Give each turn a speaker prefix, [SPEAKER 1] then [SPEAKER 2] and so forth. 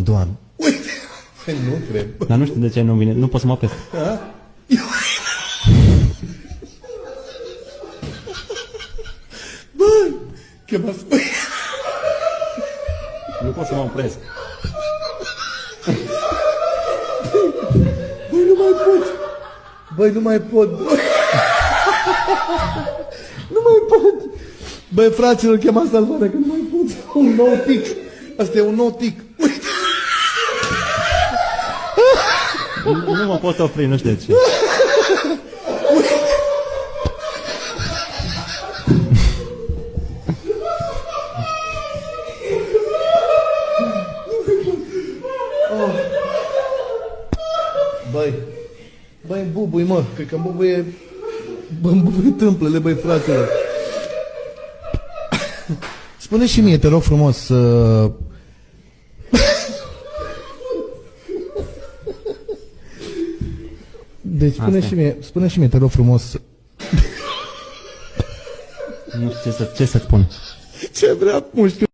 [SPEAKER 1] Doamne, uite, nu cred.
[SPEAKER 2] Dar nu știu de ce nu vine, nu pot să mă apesc.
[SPEAKER 1] Bă, chemați...
[SPEAKER 2] Nu pot să mă opresc.
[SPEAKER 1] Băi, nu mai pot. Băi, nu mai pot. Nu mai pot. Băi, fraților, chemați salvarea, că nu mai pot. Un nou tic. Asta e un nou tic. Uite.
[SPEAKER 2] Nu mă pot opri, nu știu de ce.
[SPEAKER 1] Băi, îmi bubui, mă. Cred că îmi bubuie... Îmi bubuie tâmplele, băi, fraților. Spune și mie, te rog frumos, Deci spune și mie, te rog frumos.
[SPEAKER 2] Nu știu ce să spun.
[SPEAKER 1] Ce vrea mușchiul.